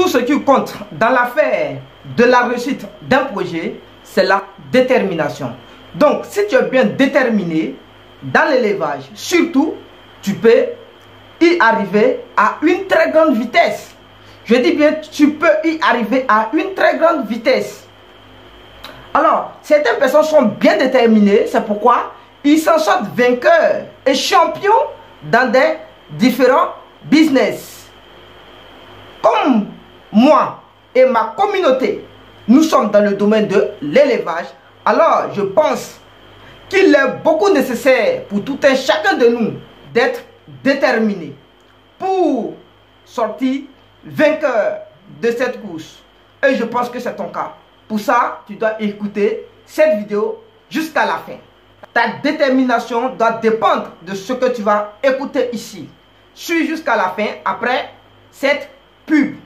Tout ce qui compte dans l'affaire de la réussite d'un projet, c'est la détermination. Donc, si tu es bien déterminé dans l'élevage, surtout, tu peux y arriver à une très grande vitesse. Je dis bien, tu peux y arriver à une très grande vitesse. Alors, certaines personnes sont bien déterminées, c'est pourquoi ils s'en sortent vainqueurs et champions dans des différents business. Comme moi et ma communauté, nous sommes dans le domaine de l'élevage, alors je pense qu'il est beaucoup nécessaire pour tout un chacun de nous d'être déterminé pour sortir vainqueur de cette course. Et je pense que c'est ton cas. Pour ça, tu dois écouter cette vidéo jusqu'à la fin. Ta détermination doit dépendre de ce que tu vas écouter ici. Suis jusqu'à la fin après cette pub.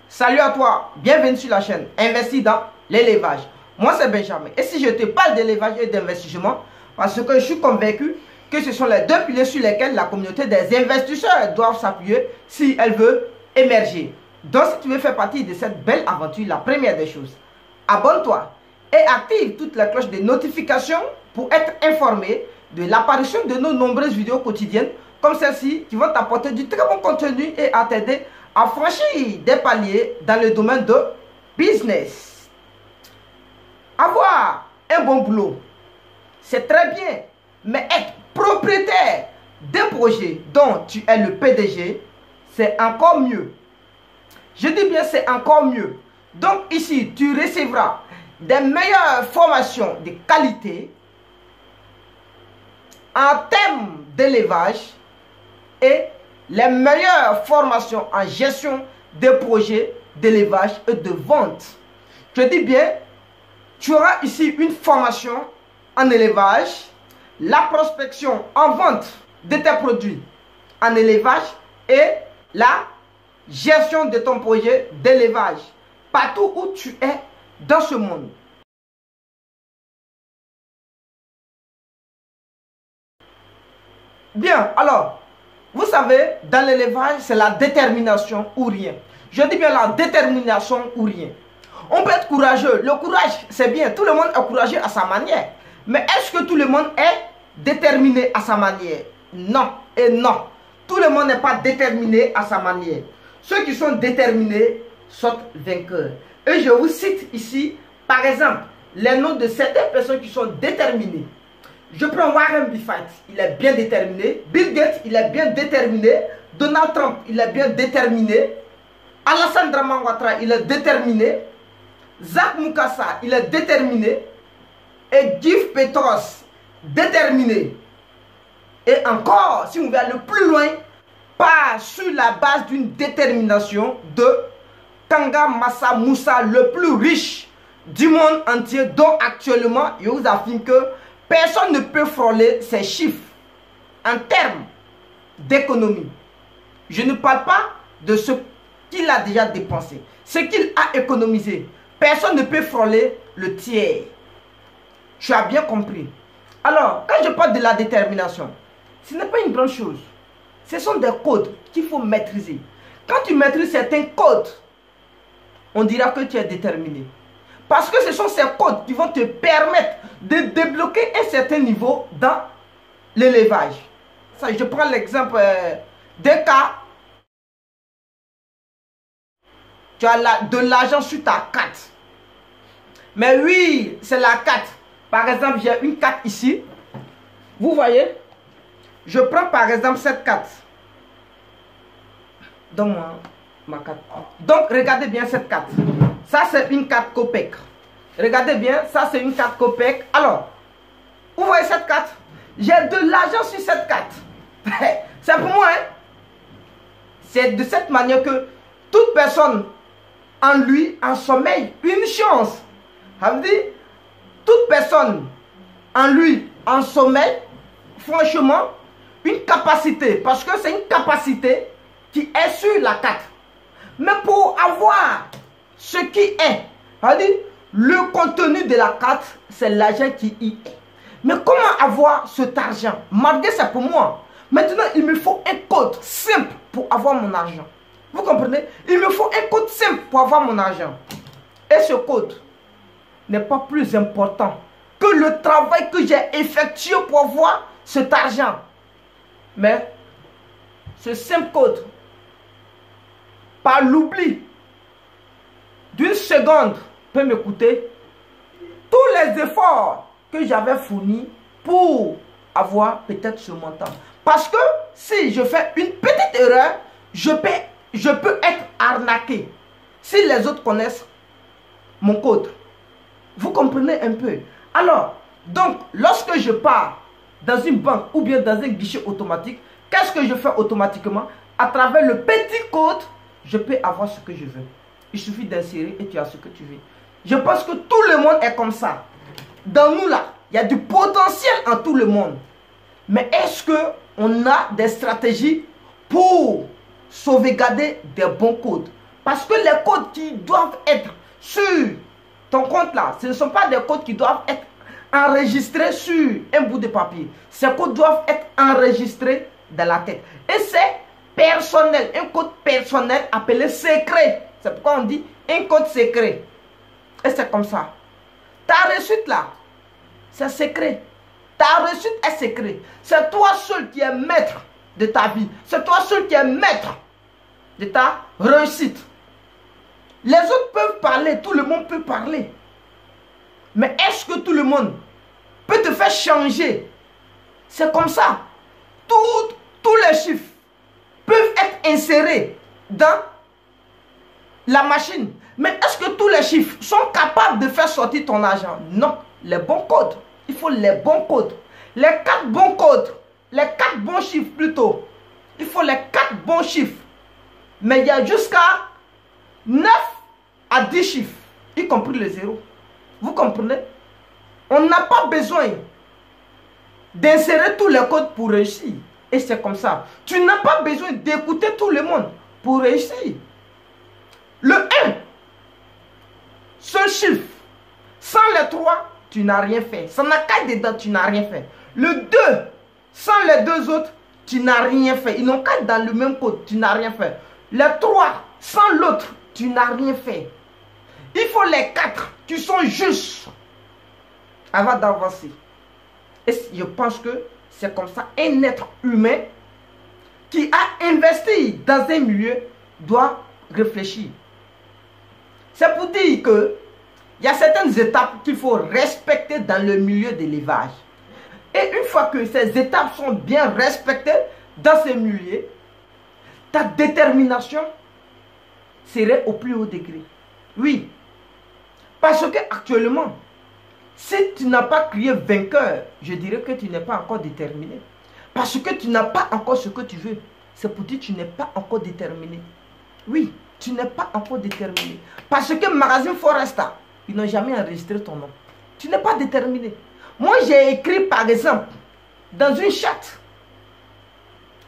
Salut à toi, bienvenue sur la chaîne Investis dans l'élevage. Moi c'est Benjamin et si je te parle d'élevage et d'investissement, parce que je suis convaincu que ce sont les deux piliers sur lesquels la communauté des investisseurs doivent s'appuyer si elle veut émerger. Donc si tu veux faire partie de cette belle aventure, la première des choses, abonne-toi et active toutes les cloches de notification pour être informé de l'apparition de nos nombreuses vidéos quotidiennes comme celle-ci qui vont t'apporter du très bon contenu et à t'aider à franchir des paliers dans le domaine de business. Avoir un bon boulot, c'est très bien, mais être propriétaire d'un projet dont tu es le PDG, c'est encore mieux. Je dis bien c'est encore mieux. Donc ici, tu recevras des meilleures formations de qualité en termes d'élevage et les meilleures formations en gestion des projets d'élevage et de vente. Je dis bien, tu auras ici une formation en élevage, la prospection en vente de tes produits en élevage et la gestion de ton projet d'élevage partout où tu es dans ce monde. Bien, alors, vous savez, dans l'élevage, c'est la détermination ou rien. Je dis bien la détermination ou rien. On peut être courageux. Le courage, c'est bien. Tout le monde est courageux à sa manière. Mais est-ce que tout le monde est déterminé à sa manière? Non et non. Tout le monde n'est pas déterminé à sa manière. Ceux qui sont déterminés sortent vainqueurs. Et je vous cite ici, par exemple, les noms de certaines personnes qui sont déterminées. Je prends Warren Buffett, il est bien déterminé. Bill Gates, il est bien déterminé. Donald Trump, il est bien déterminé. Alassane Dramane Ouattara, il est déterminé. Zach Mukasa, il est déterminé. Et Jeff Bezos, déterminé. Et encore, si on va le plus loin, pas sur la base d'une détermination de Tanga Massa Moussa, le plus riche du monde entier, dont actuellement, je vous affirme que personne ne peut frôler ces chiffres en termes d'économie. Je ne parle pas de ce qu'il a déjà dépensé, ce qu'il a économisé. Personne ne peut frôler le tiers. Tu as bien compris. Alors, quand je parle de la détermination, ce n'est pas une grande chose. Ce sont des codes qu'il faut maîtriser. Quand tu maîtrises certains codes, on dira que tu es déterminé. Parce que ce sont ces codes qui vont te permettre de débloquer un certain niveau dans l'élevage. Je prends l'exemple d'un cas. Tu as de l'argent sur ta carte. Mais oui, c'est la carte. Par exemple, j'ai une carte ici. Vous voyez? Je prends par exemple cette carte. Donne-moi ma carte. Donc, regardez bien cette carte. Ça, c'est une carte Copec. Regardez bien, ça, c'est une carte Copec. Alors, vous voyez cette carte? J'ai de l'argent sur cette carte. C'est pour moi, hein? C'est de cette manière que toute personne en lui, en sommeil, une chance. Ça veut dire, toute personne en lui, en sommeil, franchement, une capacité. Parce que c'est une capacité qui est sur la carte. Mais pour avoir ce qui est, ça veut dire, le contenu de la carte, c'est l'argent qui y est. Mais comment avoir cet argent? Malgré c'est pour moi. Maintenant, il me faut un code simple pour avoir mon argent. Vous comprenez? Il me faut un code simple pour avoir mon argent. Et ce code n'est pas plus important que le travail que j'ai effectué pour avoir cet argent. Mais ce simple code, par l'oubli d'une seconde, peut me coûter tous les efforts que j'avais fournis pour avoir peut-être ce montant. Parce que si je fais une petite erreur, je peux être arnaqué. Si les autres connaissent mon code. Vous comprenez un peu? Alors, donc, lorsque je pars dans une banque ou bien dans un guichet automatique, qu'est-ce que je fais automatiquement? À travers le petit code, je peux avoir ce que je veux. Il suffit d'insérer et tu as ce que tu veux. Je pense que tout le monde est comme ça. Dans nous là, il y a du potentiel en tout le monde. Mais est-ce qu'on a des stratégies pour sauvegarder des bons codes? Parce que les codes qui doivent être sur ton compte là, ce ne sont pas des codes qui doivent être enregistrés sur un bout de papier. Ces codes doivent être enregistrés dans la tête. Et c'est personnel, un code personnel appelé secret. C'est pourquoi on dit un code secret. Et c'est comme ça. Ta réussite là, c'est secret. Ta réussite est secret. C'est toi seul qui es maître de ta vie. C'est toi seul qui es maître de ta réussite. Les autres peuvent parler, tout le monde peut parler. Mais est-ce que tout le monde peut te faire changer? C'est comme ça. Tous les chiffres peuvent être insérés dans la machine. Mais est-ce que tous les chiffres sont capables de faire sortir ton argent? Non. Les bons codes. Il faut les bons codes. Les 4 bons codes. Les 4 bons chiffres plutôt. Il faut les 4 bons chiffres. Mais il y a jusqu'à 9 à 10 chiffres. Y compris le 0. Vous comprenez? On n'a pas besoin d'insérer tous les codes pour réussir. Et c'est comme ça. Tu n'as pas besoin d'écouter tout le monde pour réussir. Le 1, ce chiffre, sans les 3, tu n'as rien fait. Sans la caille dedans, tu n'as rien fait. Le 2, sans les 2 autres, tu n'as rien fait. Ils n'ont qu'à être dans le même code, tu n'as rien fait. Les 3, sans l'autre, tu n'as rien fait. Il faut les 4 qui sont justes avant d'avancer. Et je pense que c'est comme ça. Un être humain qui a investi dans un milieu doit réfléchir. C'est pour dire que il y a certaines étapes qu'il faut respecter dans le milieu de l'élevage. Et une fois que ces étapes sont bien respectées dans ce milieu, ta détermination serait au plus haut degré. Oui. Parce que actuellement, si tu n'as pas crié vainqueur, je dirais que tu n'es pas encore déterminé. Parce que tu n'as pas encore ce que tu veux. C'est pour dire que tu n'es pas encore déterminé. Oui, tu n'es pas encore déterminé. Parce que Magazine Foresta, ils n'ont jamais enregistré ton nom. Tu n'es pas déterminé. Moi, j'ai écrit par exemple dans une chatte.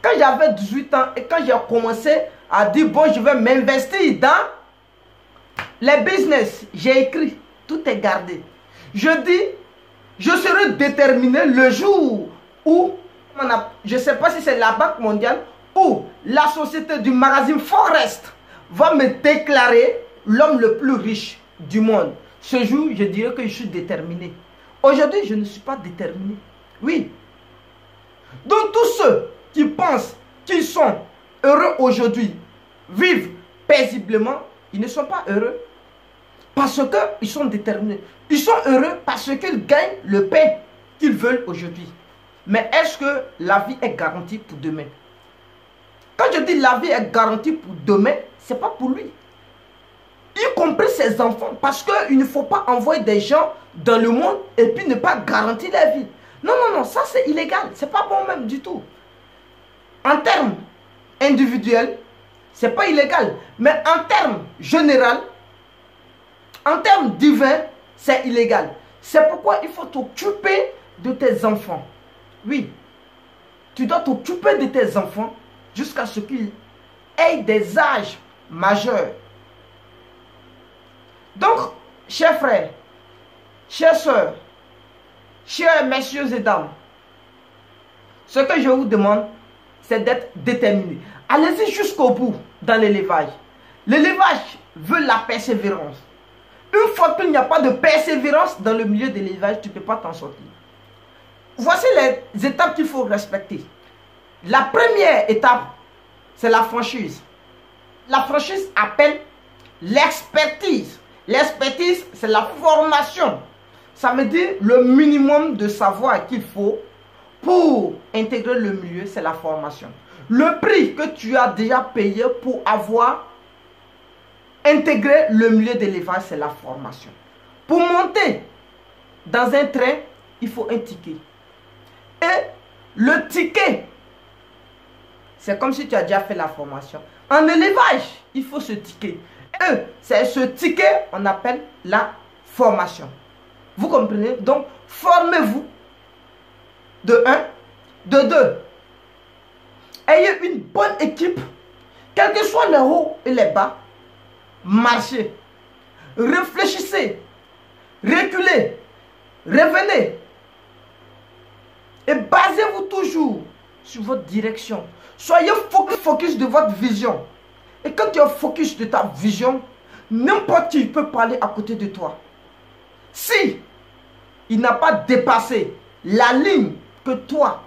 Quand j'avais 18 ans et quand j'ai commencé à dire bon, je vais m'investir dans les business, j'ai écrit, tout est gardé. Je dis, je serai déterminé le jour où, je ne sais pas si c'est la Banque mondiale ou la société du magazine Forest va me déclarer l'homme le plus riche du monde. Ce jour, je dirais que je suis déterminé. Aujourd'hui, je ne suis pas déterminé. Oui. Donc tous ceux qui pensent qu'ils sont heureux aujourd'hui, vivent paisiblement, ils ne sont pas heureux. Parce qu'ils sont déterminés. Ils sont heureux parce qu'ils gagnent le pain qu'ils veulent aujourd'hui. Mais est-ce que la vie est garantie pour demain? Quand je dis la vie est garantie pour demain, ce n'est pas pour lui. Y compris ses enfants. Parce qu'il ne faut pas envoyer des gens dans le monde et puis ne pas garantir la vie. Non, non, non, ça c'est illégal. Ce n'est pas bon même du tout. En termes individuels, ce n'est pas illégal. Mais en termes généraux, en termes divins, c'est illégal. C'est pourquoi il faut t'occuper de tes enfants. Oui, tu dois t'occuper de tes enfants jusqu'à ce qu'ils aient des âges majeurs. Donc, chers frères, chères sœurs, chers messieurs et dames, ce que je vous demande, c'est d'être déterminés. Allez-y jusqu'au bout. dans l'élevage. L'élevage veut la persévérance. Une fois qu'il n'y a pas de persévérance dans le milieu de l'élevage, tu ne peux pas t'en sortir. Voici les étapes qu'il faut respecter. La première étape, c'est la franchise. La franchise appelle l'expertise. L'expertise, c'est la formation. Ça veut dire le minimum de savoir qu'il faut pour intégrer le milieu, c'est la formation. Le prix que tu as déjà payé pour avoir intégré le milieu de l'élevage, c'est la formation. Pour monter dans un train, il faut un ticket. Et le ticket, c'est comme si tu as déjà fait la formation. En élevage, il faut ce ticket. Et c'est ce ticket qu'on appelle la formation. Vous comprenez? Donc, formez-vous. De 1. De 2. Ayez une bonne équipe. Quels que soient les hauts et les bas. Marchez. Réfléchissez. Reculez. Revenez. Et basez-vous toujours sur votre direction. Soyez focus de votre vision. Et quand tu es focus de ta vision, n'importe qui peut parler à côté de toi. Si il n'a pas dépassé la ligne que toi,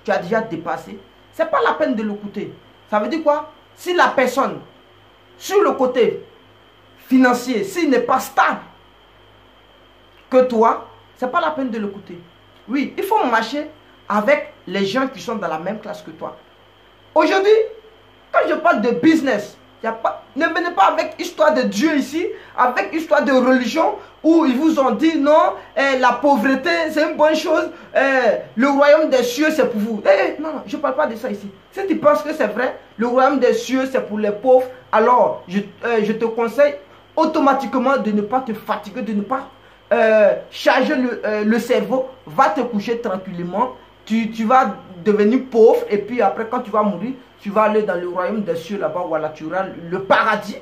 tu as déjà dépassé, ce n'est pas la peine de l'écouter. Ça veut dire quoi? Si la personne, sur le côté financier, s'il n'est pas stable que toi, ce n'est pas la peine de l'écouter. Oui, il faut marcher avec les gens qui sont dans la même classe que toi. Aujourd'hui, quand je parle de business, ne venez pas avec histoire de Dieu ici, avec histoire de religion, où ils vous ont dit non, la pauvreté c'est une bonne chose, le royaume des cieux c'est pour vous. Non, je ne parle pas de ça ici. Si tu penses que c'est vrai, le royaume des cieux c'est pour les pauvres, alors je te conseille automatiquement de ne pas te fatiguer, de ne pas charger le cerveau. Va te coucher tranquillement. Tu vas devenir pauvre et puis après quand tu vas mourir, tu vas aller dans le royaume des cieux là-bas, voilà, tu auras le paradis.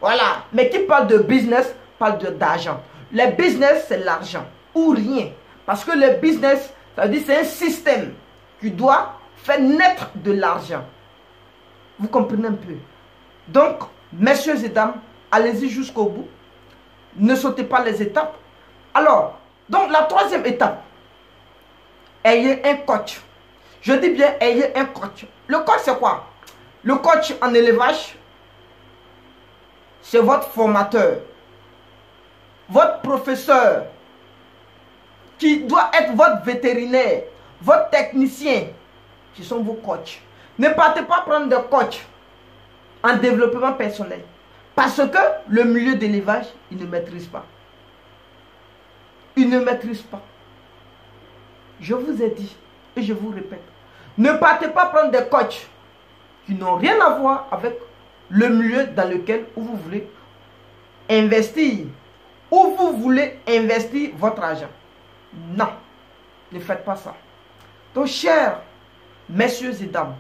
Voilà. Mais qui parle de business, parle d'argent. Les business, c'est l'argent ou rien. Parce que le business, ça veut dire c'est un système qui doit faire naître de l'argent. Vous comprenez un peu? Donc, messieurs et dames, allez-y jusqu'au bout. Ne sautez pas les étapes. Alors, donc la troisième étape, ayez un coach. Je dis bien, ayez un coach. Le coach, c'est quoi? Le coach en élevage, c'est votre formateur, votre professeur, qui doit être votre vétérinaire, votre technicien. Ce sont vos coachs. Ne partez pas prendre des coachs en développement personnel. Parce que le milieu d'élevage, il ne maîtrise pas. Il ne maîtrise pas. Je vous ai dit, et je vous répète, ne partez pas prendre des coachs qui n'ont rien à voir avec le milieu dans lequel vous voulez investir, où vous voulez investir votre argent. Non, ne faites pas ça. Donc, chers messieurs et dames,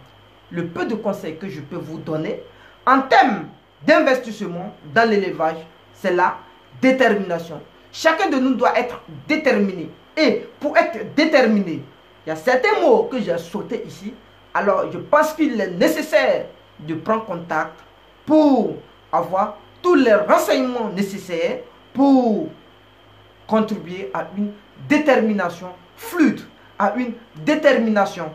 le peu de conseils que je peux vous donner en termes d'investissement dans l'élevage, c'est la détermination. Chacun de nous doit être déterminé. Et pour être déterminé, il y a certains mots que j'ai sautés ici. Alors, je pense qu'il est nécessaire de prendre contact pour avoir tous les renseignements nécessaires pour contribuer à une détermination fluide, à une détermination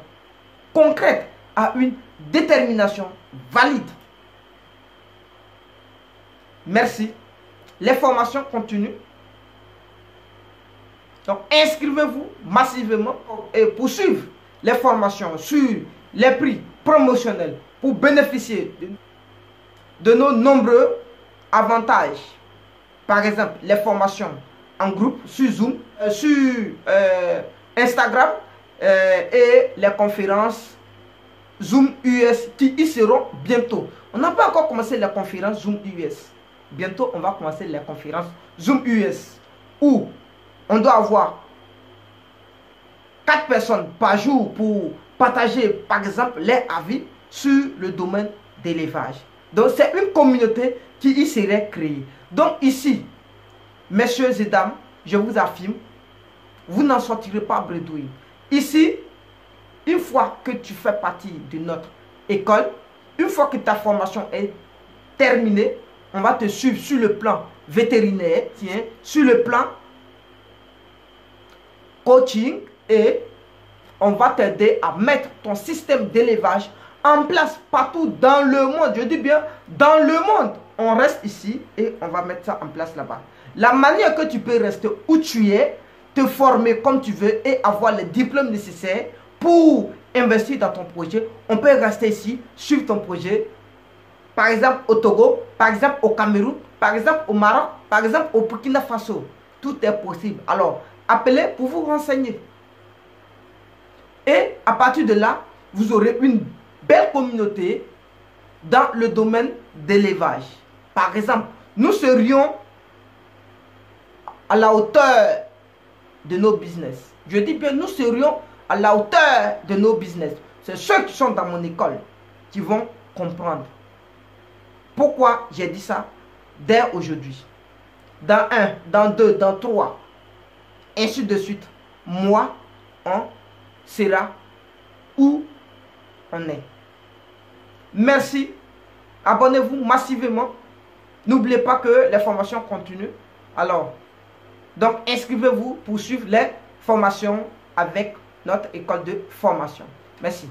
concrète, à une détermination valide. Merci. Les formations continuent. Donc, inscrivez-vous massivement et poursuivre les formations sur les prix promotionnels pour bénéficier de nos nombreux avantages. Par exemple, les formations en groupe sur Zoom, sur Instagram et les conférences Zoom US qui y seront bientôt. On n'a pas encore commencé les conférences Zoom US. Bientôt, on va commencer les conférences Zoom US où on doit avoir 4 personnes par jour pour partager, par exemple, les avis sur le domaine d'élevage. Donc, c'est une communauté qui y serait créée. Donc, ici, messieurs et dames, je vous affirme, vous n'en sortirez pas bredouille. Ici, une fois que tu fais partie de notre école, une fois que ta formation est terminer, on va te suivre sur le plan vétérinaire, tiens, sur le plan coaching et on va t'aider à mettre ton système d'élevage en place partout dans le monde. Je dis bien dans le monde. On reste ici et on va mettre ça en place là-bas. La manière que tu peux rester où tu es, te former comme tu veux et avoir les diplômes nécessaires pour investir dans ton projet. On peut rester ici, suivre ton projet. Par exemple au Togo, par exemple au Cameroun, par exemple au Maroc, par exemple au Burkina Faso. Tout est possible. Alors, appelez pour vous renseigner. Et à partir de là, vous aurez une belle communauté dans le domaine d'élevage. Par exemple, nous serions à la hauteur de nos business. Je dis bien, nous serions à la hauteur de nos business. C'est ceux qui sont dans mon école qui vont comprendre. Pourquoi j'ai dit ça dès aujourd'hui? Dans 1, dans 2, dans 3, ainsi de suite. Moi, on sera où on est. Merci. Abonnez-vous massivement. N'oubliez pas que les formations continuent. Alors, donc inscrivez-vous pour suivre les formations avec notre école de formation. Merci.